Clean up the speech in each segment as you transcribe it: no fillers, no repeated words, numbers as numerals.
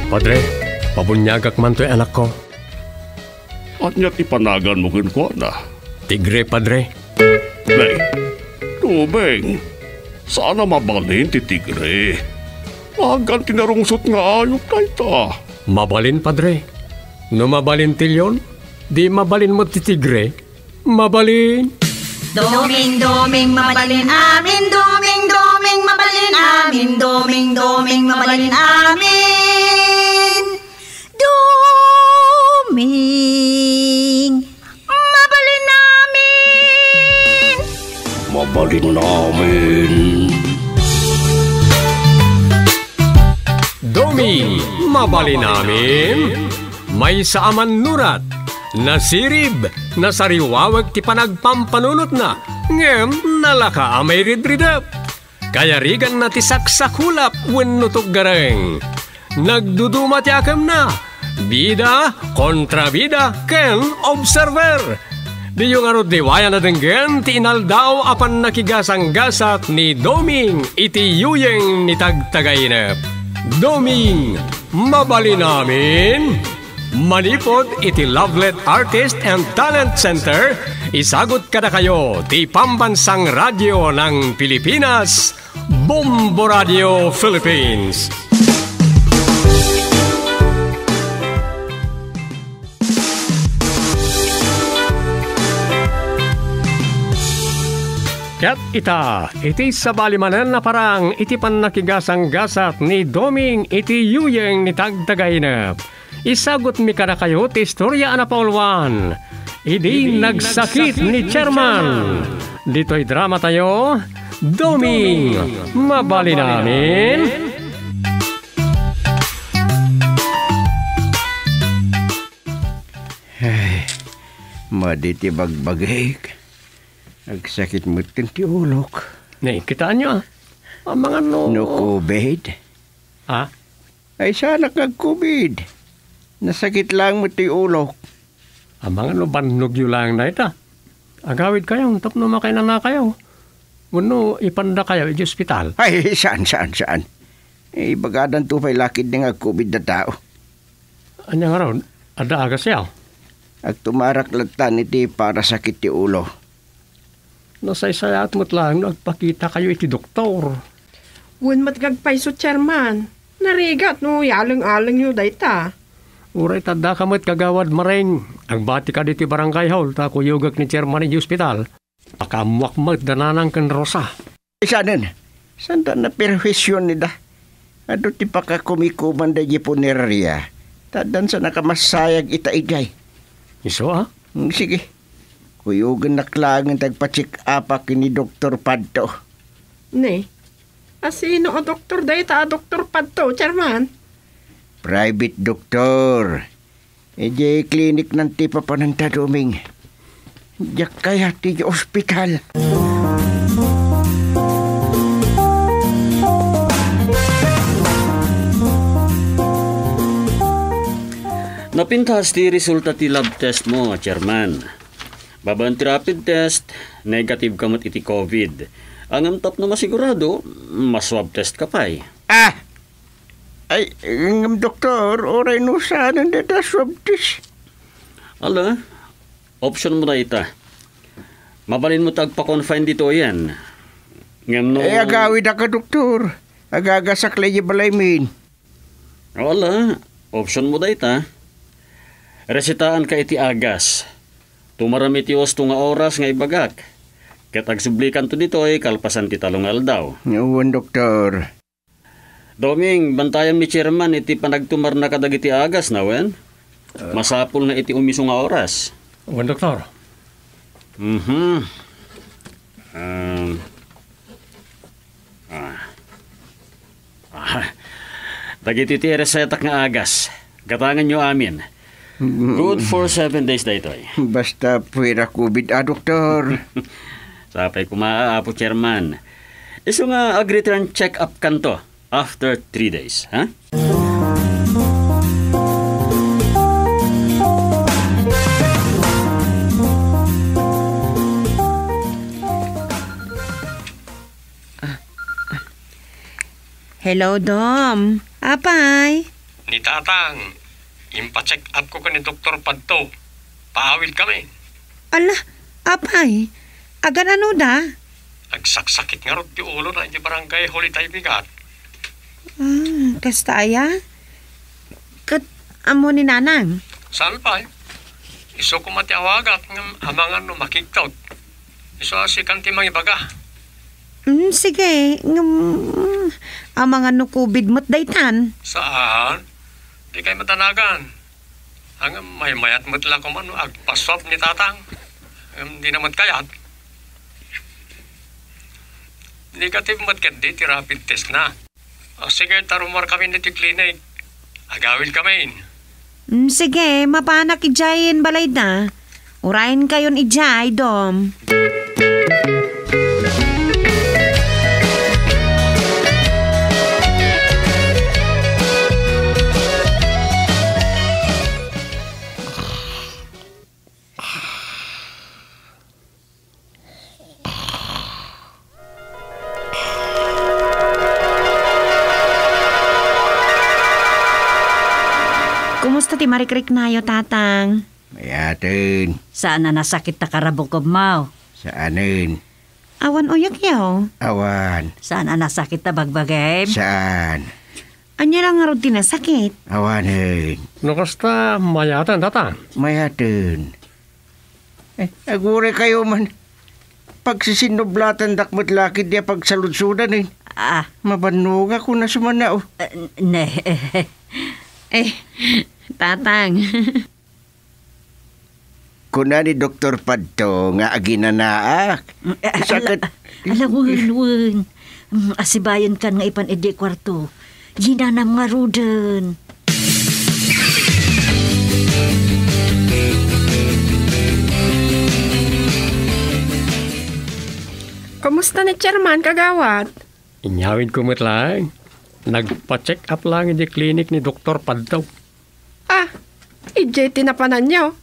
Padre, pabunyagak man to'y anak ko. At niya't ipanagan mo ko na. Tigre, Padre. Beng, tubeng. Sana mabalin ti tigre. Magan tinarungsot nga ayok na ita. Mabalin, Padre. No mabalin tilyon, di mabalin mo ti tigre. Mabalin. Doming mabalin amin, doming mabalin amin, doming mabalin amin. Doming mabalin amin. Mabalin namin. Doming mabalin namin. May saaman nurat. Nasirib, nasariwawag ti panagpampanunot na, ngem nalaka amay ridridap. Kaya rigan na ti saksakulap wenno tuggareng. Nagduduma ti akam na, bida kontra bida ken observer. Di yung arod diwaya na denggen ti inaldaw apan nakigasang-gasat ni Doming iti yuyeng ni tagtagainep. Doming, mabali namin. Manipod iti Lovelet Artist and Talent Center, isagot kada kayo ti Pambansang Radyo ng Pilipinas, Bombo Radio Philippines. Kat iti sa balimanan na parang iti pan nakigasang-gasat ni Doming iti yuyeng ni tagtagainep. Isagot mi kada kayo ti istorya na Paulwan. Idi nagsakit ni Chairman. Dito'y drama tayo, Doming, mabali namin. Ay, maditi bagbagay. Nagsakit mo ti ulok. Naikitaan nyo ang mga no... No COVID? Ha? Ay sana kag-COVID. Nasakit lang mo ti ulok. Ang mga no bannog yun lang na ita. Agawid kayo, tapno makainan na kayo. Wano ipanda kayo i hospital. Ay, saan? Bagadan tupay lakid na nga COVID na tao. Anya nga ron, ada aga siya. Ag tumarak lagtan iti para sakit ti ulo. Nasaysayat mo't lang, nagpakita kayo iti doktor. Wun matgagpay so Chairman. Narigat no, yalang-alang nyo dayta. Uray tada ka mo't kagawad maring. Ang bati ka dito barangay hall, ta kuyugak ni Chairman ni hospital. Akamuak mo't dananang kan Rosa. Isanin, saan na perwisyon nida? Ado ti pakakumikuman da jipunerya. Tadan sa nakamasayag itaigay. Iso ha? Sige. Kuyugan naklangan tagpacheck up ni Dr. Padto. Ne, asino o doktor dayta Dr. Padto, Chairman? Private doktor. Ejay klinik ng tipa pa ng Doming. Diyak kaya ti ospital. Napintas ti resulta ti lab test mo, Chairman. Baban ti rapid test, negative kamot iti COVID. Ang amtap na masigurado, maswab test ka pa'y. Ay, ng doktor, oray no saan na swab test. Ala, option mo na ita. Mabalin mo tagpa-confine dito yan. Ngam no... Ay, agawid ka, doktor. Agagasak lay balay min. Ala, option mo na ita. Resitaan ka iti agas. Tumarami ti osto nga oras nga ibagak. Katag sublikan to dito ay kalpasan ti talong aldaw. Ngawan, doktor. Doming, bantayan ni Chairman iti panagtumar na kadag iti agas na wen? Masapul na iti umiso nga oras. Wan, doktor. Dagiti ti resetak nga agas. Gatangan nyo amin. Good for 7 days na ito eh. Basta puwera COVID, doktor. Sapay kumaapo, Chairman. Iso nga ag-return check-up kanto after 3 days, ha? Hello, Dom. Apay? Ni tatang, impacheck up ko ka ni Dr. Padto. Paawil kami. Ala, apay. Agan ano da? Agsaksakit nga ron ti ulo na di barangay Holy Tay Bigat. Kastaya? Kat amo ni nanang? Saan pa Iso ko matiawagat ng hamangan no makiktaw. Iso si kanti mga ibaga. Sige. Ang mga nukubid mo't daytan. Saan? Di kayo matanagan. Ang may mayat mo't lang ko man agpaswap ni tatang. Di naman kayat. Negative mo't kadi ti rapid test na. Sige, tarumar kami ni ti clinic. Agawin kami. Sige, mapanak ijayin balay na. Urayin kayon ijay, dom. Kumusta ti marikrik nayo, tatang? Mayatin. Saan na nasakit ta karabukob mo? Saanin? Awan uyak yaw. Awan. Saan na nasakit ta bagbagay? Saan? Anya lang nga ron tinasakit. Awanin. Nakasta mayatan tatang. Mayatin. Agure kayo man. Pagsisinoblatan dakmat lakid niya pagsaludsudan Mabanunga ko na sumana Tatang. Kuna ni Dr. Padto nga aginanaak. Alawun. Asibayan kan nga ipan edi kwarto. Ginanam nga ruden. Kumusta ni Chairman kagawad? Inyawin ko mo't lang. Nagpa-check up lang di clinic ni Dr. Padto. EJ tinapanan niyo.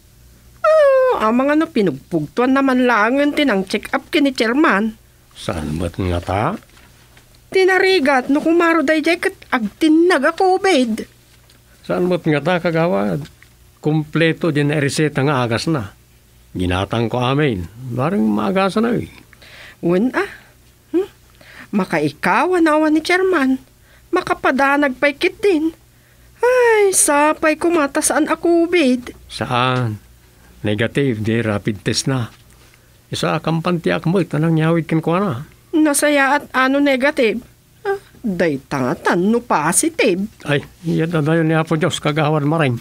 Ang mga pinugpugtuan naman lang yung tinang check up kini Chairman. Saan ba't nga ta? Tinarigat no kumaro day jay kat agtinag ako obed. Saan ba't nga ta kagawad? Kompleto din na reseta nga agas na. Ginatang ko amin. Barang maagasa na Makaikawan awan ni Chairman. Makapadanag paikit din. Ay, sapay kumata saan ako ubid. Saan? Negative, di rapid test na. Isa kampantiak mo, tanang nyawid kan ko na. Nasaya at ano negative? Day tangatan no positive. Ay, yan na dayon ni Apo Diyos, kagawan maring.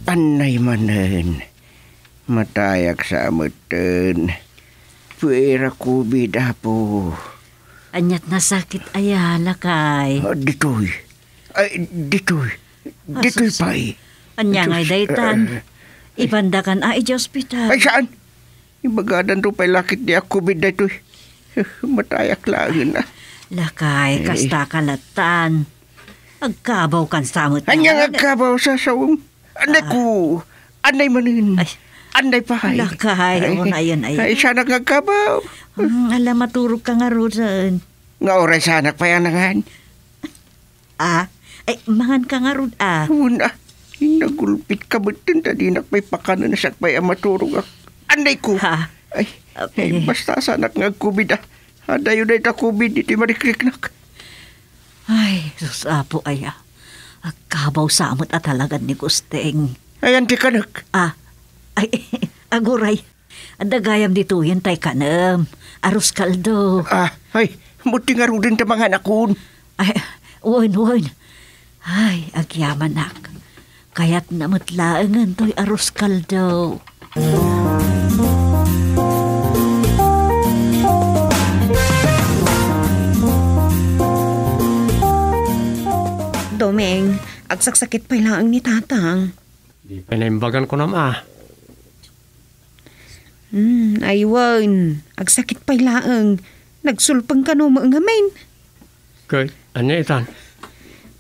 Anay manen. Matayak sa amuten. Puera ko bidapo. Anyat nasakit ayala kay. Ditoy. Ditoy. Ditoy pa'y. Anya ngay daytan. Ibandakan ay hospital. Ay saan? Ibagadan to pa'y lakit niya COVID na ito'y. Matayak lang na. Lakay, kasta kalatan. Agkabaw kan samot. Anyang agkabaw sa sawang. Anay ko. Anay manin. Anay pahay. Lakay, ayun. Ay, sana agkabaw. Alam, maturog ka nga roon. Nga oray sana payanangan. Ay, mangan ka nga roon. Una, nagulpit ka ba din? Tadi nakpay pakanan na sakpay maturog. Anay ko. Ay, basta sana nga COVID Adayo na ita COVID, iti marikliknak. Ay, susapo aya. Agkabaw samot at halagan ni Gusteng. Ayan di kanak. Ay, aguray. Adagayam dito yan tay kanam. Arus kaldo. Ay, buti nga rin ta mga nakun. Ay, uwan. Ay, agyaman nak. Kaya't namutlaangan to'y arus kaldo. Domeng, agsaksakit pa lang ni tatang. Di pinaimbagan ko na Aywan, agsakit pa lang. Nagsulpang ka no mga main. Kay, anya itan?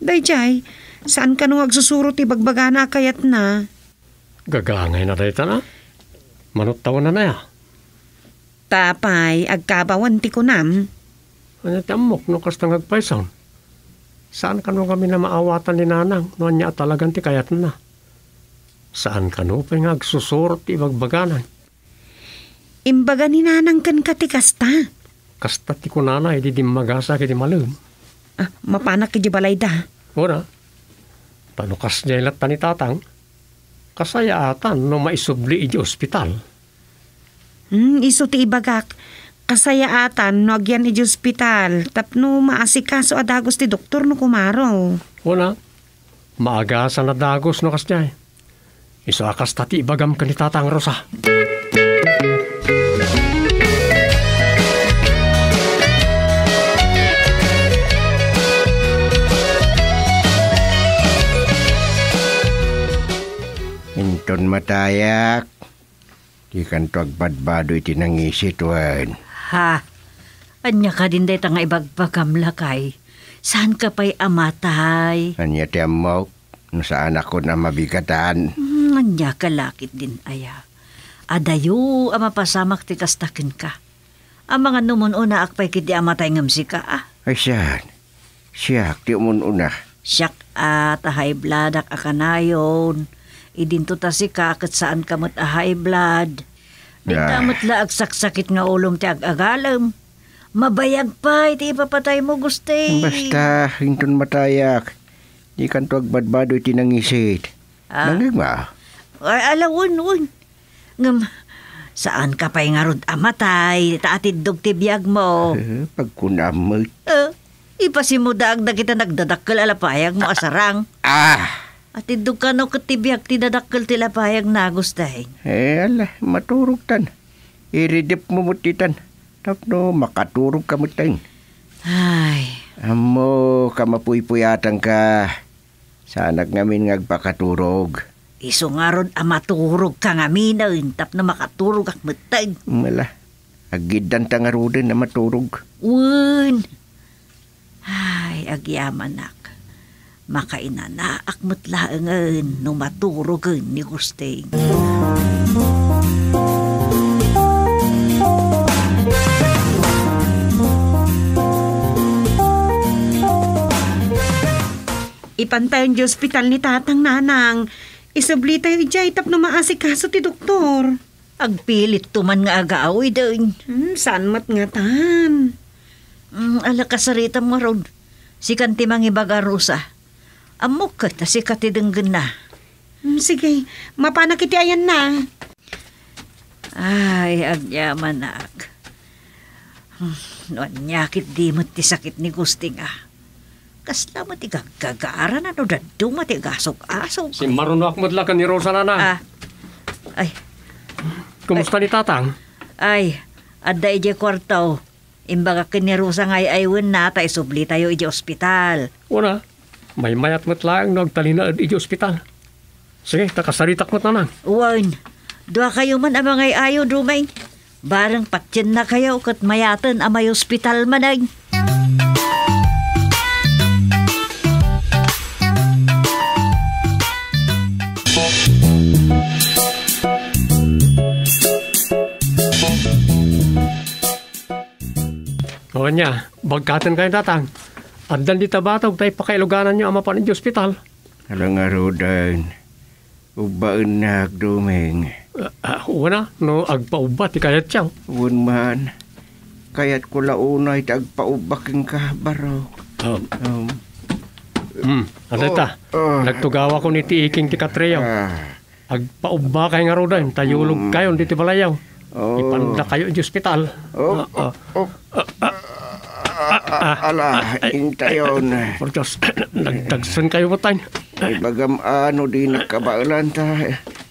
Dayjay, Saan ka nung agsusurot ibagbagana kayat na? Gagangay na dayta na. Manot taon na ya. Tapay, agkabawan ti kunam. Ano tamok no kastang agpaisaw? Saan ka nung kami na maawatan ni nanang? No niya talagang ti kayat na. Saan ka nung pa nga agsusurot ibagbaganan? Imbaga ni nanang kan kati kasta. Kasta ti kunana, hindi di magasa kiti malum. Mapanak ki balay da. Ora, tanukas niya ilat ni tatang, kasayaatan no maisubli iji ospital. Iso ti ibagak, kasayaatan no agyan iji ospital, tapno maasikaso adagos ti doktor no kumaro. Ora, maagasa na dagos no kas niya. Iso akas tati ibagam ka ni tatang Rosa. Inton matayak. Di kan tuag badbado iti nangisit wan. Ha? Anya ka din day tanga ibagbagam lakay. Saan ka pa'y amatay? Anya ti amok. No saan ako na mabigatan. Anya ka lakit din aya. Adayo ama pasamak ti kastakin ka. Ang mga numununa akpay kiti amatay ngamsi ka Ay saan? Siyak ti umununa. Siyak at high blood ak akanayon. Idinto ta si kakat saan kamot a high blood. Di tamot laag saksakit nga ulong ti ag-agalam. Mabayag pa, iti ipapatay mo guste. Basta, hinton matayak. Di kan tuag badbado iti nangisit. Nanging ba? Ay, alawon. Ngam, saan ka pa'y nga rod amatay? Taatid dog ti biyag mo. Pagkunamot. Ipasimudaag na kita nagdadakkel alapayag mo asarang. Atid dog ka no katibiyag ti dadakkel ti lapayag na gustahin. Ala, maturog tan. Iridip mo mutitan. Tapno, makaturog ka mutain. Ay. Amo, kamapuypuyatan ka. Sanak ngamin ngagpakaturog. Iso nga ron amaturog ka ngamin tapno makaturog ak mutay. Mala, agidan ta nga rodin na maturog. Wun. Ay, agyaman nak. Makainanaak mutlaangan no maturogan ni Gusteng. Ipantayon di ospital ni tatang nanang. Isubli tayo ijay tap no maasikaso ti doktor. Agpilit tuman nga agaaway din. Saan mat nga tan? Ala kasarita mo ron. Si kanti mangibaga Rosa. Amok ka ta si katidenggan na. Sige, mapanakiti ayan na. Ay, agyaman nak. Noan nyakit di mo ti sakit ni Gusting Kasla mo ti gagagaran ano daddo mo ti gasok-asok. Si marunok mo ka ni Rosa na. Ay. Kumusta ni tatang? Ay, adda ije kwartaw. Imbaga kin ni Rosa ngay aywen na tayo subli tayo ije ospital. Una, may mayat mo't lang nagtalina at iji ospital. Sige, takasaritak mo't na lang. Uwan, doa kayo man ang mga ayaw dumay. Barang patyan na kayo kat mayatan ang may ospital manay. O niya, bagkatan kayo tatang. Addan di tabatog tayo pakailuganan nyo ama pa ng ospital. Alang arodan. Ubaan na agdumeng. Una, no agpaubat ti kayat siyaw. Uwan man. Kaya't ko launay agpaubaking kabaraw. Adeta, nagtugawa ko ni ti iking ti katrayaw. Agpauba kayo nga rodan, tayulog kayo, di ti balayaw. Ipanda kayo di ospital. Ala, intayon. For Diyos, nagdagsan kayo mo tayo. Ay bagam ano di nakabaalan ta.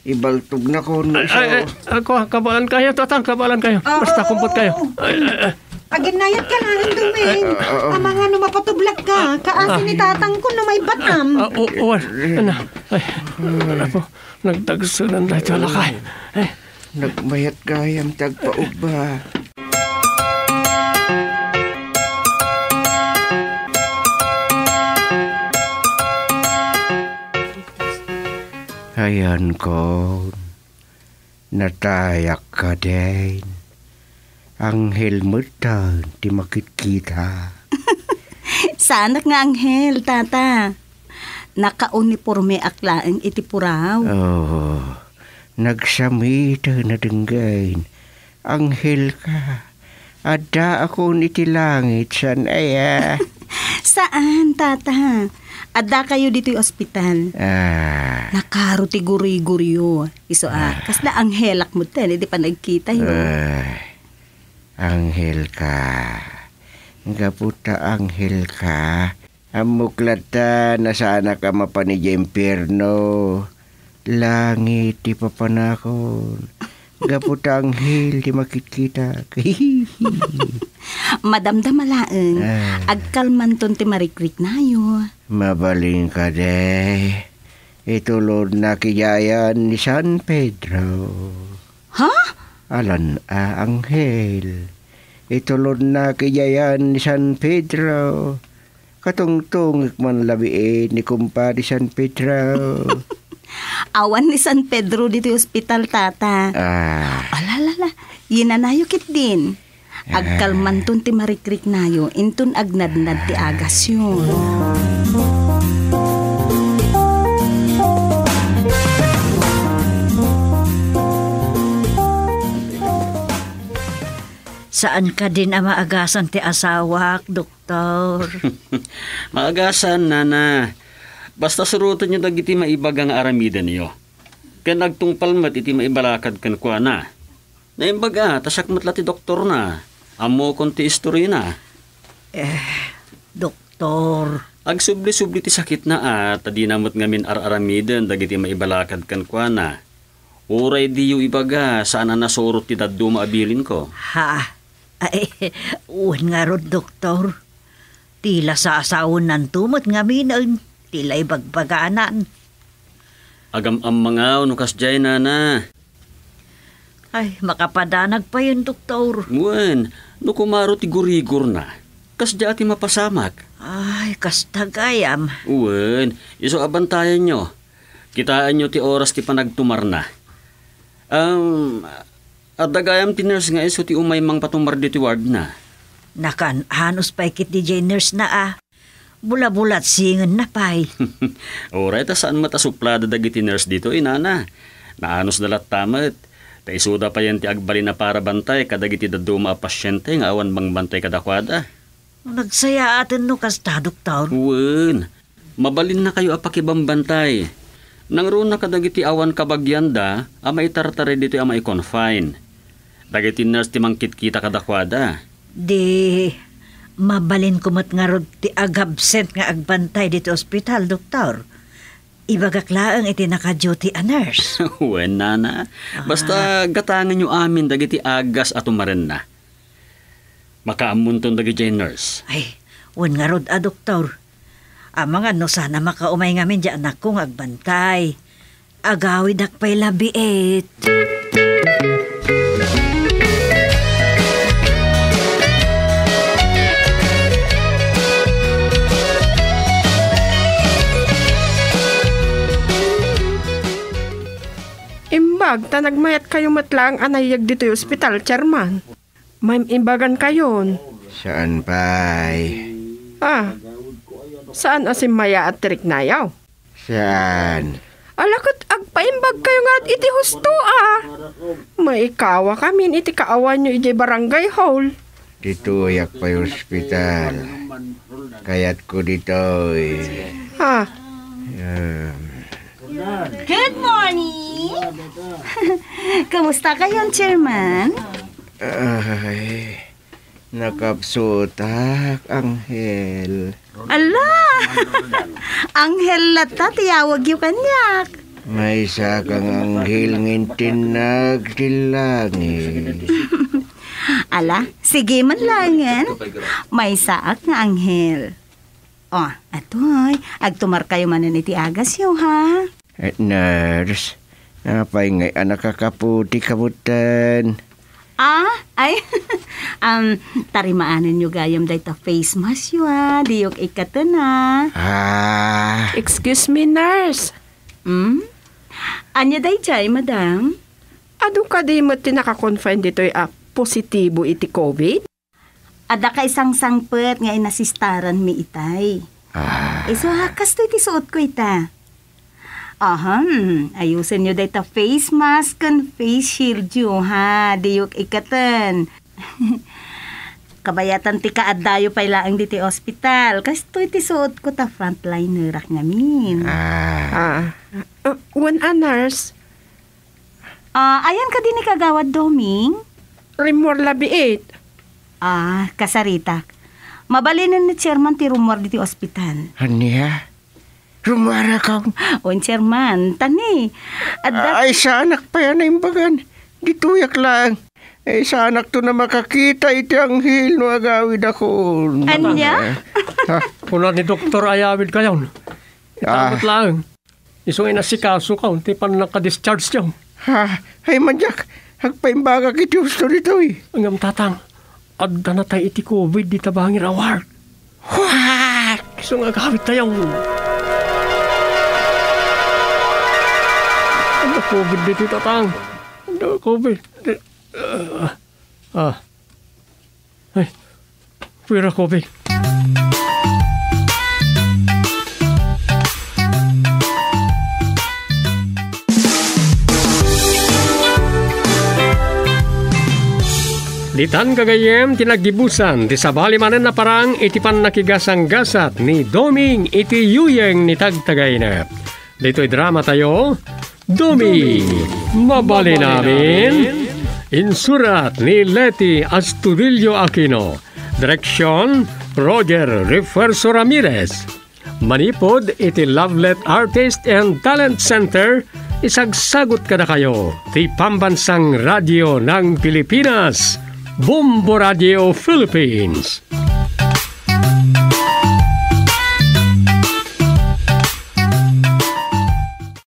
Ibaltog na ko na siya. Ako, kabalan kayo, tatang, kabalan kayo. Basta kumpot kayo. Aginayat ka lang, Dumeng. Ang mga numapatublag ka. Kaasi ni tatang ko na may batam. Ako, nagdagsanan na ito lakay. Nagmayat gayam tagpauba. Ayan ko, natayak ka din. Anghel mo tan, di makikita. Sana nga anghel, tata. Naka-uniforme aklaang itipuraw. Oh, nagsamita na denggain. Anghel ka. Ada ako niti langit, san aya. Saan, tata? Ada kayo dito yung ospital. Nakaro ti guri-guriyo. Iso kasda anghelak mo ten, hindi pa nagkita yun. Anghel ka. Ngaputa anghel ka. Amuklata na sana ka mapanidya impyerno. Langit di papanakon. Ngaputa anghel di makikita. Madamdamalaeng. Agkalman ton ti marikrik na yun. Mabaling ka de. Itulod na kiyayan ni San Pedro. Ha? Alan anghel. Itulod na kiyayan ni San Pedro. Katungtong man labi ni kumpari San Pedro. Awan ni San Pedro dito yung ospital, tata. Alalala, yinanayokit din. Agkalman ton ti marikrik nayo, intun agnadnad ti agas yun. Saan ka din maagasan ti asawak, doktor? Maagasan, nana. Basta surutan nyo dagiti maibagang aramida niyo. Kaya nagtungpalmat iti maibalakad kan kwa na. Naimbaga, tasakmat la ti doktor na. Amo kon ti istorya na. Doktor. Agsubli-subli ti sakit na tadi namot ngamin araramidan dagiti maibalakad kan kwa na. Uray di yu ibaga, saan na nasurot ti daddo maabilin ko. Ha? Ay, uwan nga rod, doktor. Tila sa asawon ng tumot ngamin ang tila ibagbaganan. Agam ang mga unukas jay na. Ay, makapadanag pa yun, doktor. Nguwen, no kumaro ti gurigor na. Kas di ati mapasamak. Ay, kas tagayam. Uwen, iso abantayan nyo. Kitaan nyo ti oras ti panagtumar na. At dagayam ti nurse nga iso ti umay mang patumar di ti ward na. Hanos pa ikit DJ nurse na Bula-bulat singan na pay. Oray, ta saan matasuplada dagiti nurse dito, inana. Naanos dalat tamat. Ta isuda pa yan ti agbali na para bantay kadagiti daduma a pasyente nga awan bang bantay kadakwada. Nagsaya atin no kasta, doktor. Uwen, mabalin na kayo apakibambantay. Nangro na kadagiti awan kabagyanda, amay tartare dito amay confine. Dagiti nurse ti mangkit kita kadakwada. Di, mabalin kumat nga rod ti agabsent nga agbantay dito ospital, doktor. Ibagaklaan iti naka-duty a nurse. Uwen, nana. Basta gatangan nyo amin dagiti agas at umaren na. Makaamunton dagiti nurse. Ay, uwen nga rod doktor. Amang ano sana makaumay ngamin di anak kong agbantay. Agawid akpay labiit. Imbag, tanagmayat kayo matlang anayag dito yung ospital, chairman. May imbagan kayon. Saan pa'y? Saan asim maya at tirik nayaw? Saan? Alakot agpaimbag kayo nga at iti husto Maikawa kami iti kaawan nyo iti barangay hall. Dito yak pa yung ospital. Kayat ko dito Good morning! Kamusta kayo, chairman? Ay, nakapsutak, anghel. Ala! Anghel lata, tiyawag yung kanyak. May isa kang anghel ngintin nagdilangin. Ala, sige man langan. May saak nga anghel. Atoy, agtumar kayo manan iti agas yo, ha? Nurse, napay ngay anak kakaputi kabutan. Tarimaanan nyo gayam day ta face mask yo, ha? Diyok ikata na. Excuse me, nurse. Anya day jay, madam? Ado ka di mo tinaka-confine dito'y positibo iti COVID? Ada ka isang sangpet nga inasistaran mi itay. Iso hakas to iti suot ko ita. Ayusin nyo day ta face mask and face shield yo ha. Diyok ikatan. Kabayatan ti kaadayo pa ilaang diti ospital. Kasto iti suot ko ta frontliner rak ngamin. Nurse. Ayan ka din ni kagawad Doming? Rumor labi 8. Kasaritak. Mabalinan ni chairman ti rumor diti ospital. Anya? Rumara kang? On chairman, tani. Ay, sa anak pa yan na imbagan. Dituyak lang. Sa anak to na makakita iti anghel no agawid ako. Anya? Kuna ni Doktor ayawid kayon. Itamot lang. Isong inasikaso ka, unti pa naka-discharge siya. Ay manjak, hagpaimbaga kiti gusto dito eh. Ang tatang, adda na tayo iti COVID di tabangin award. What? Isong agawid tayo. Ano COVID dito tatang? Ano COVID? Ay, pwera COVID. Ditan kagayem tinagdibusan ti sabali manen na parang iti pan nakigasang-gasat ni Doming iti yuyeng ni tagtagay na. Dito'y drama tayo, Doming, mabali namin. Insurat ni Leti Astudillo Aquino. Direksyon, Roger Refuerzo Ramirez. Manipod iti Lovelet Artist and Talent Center. Isagsagot kada kayo ti Pambansang Radio ng Pilipinas. Bombo Radio Philippines.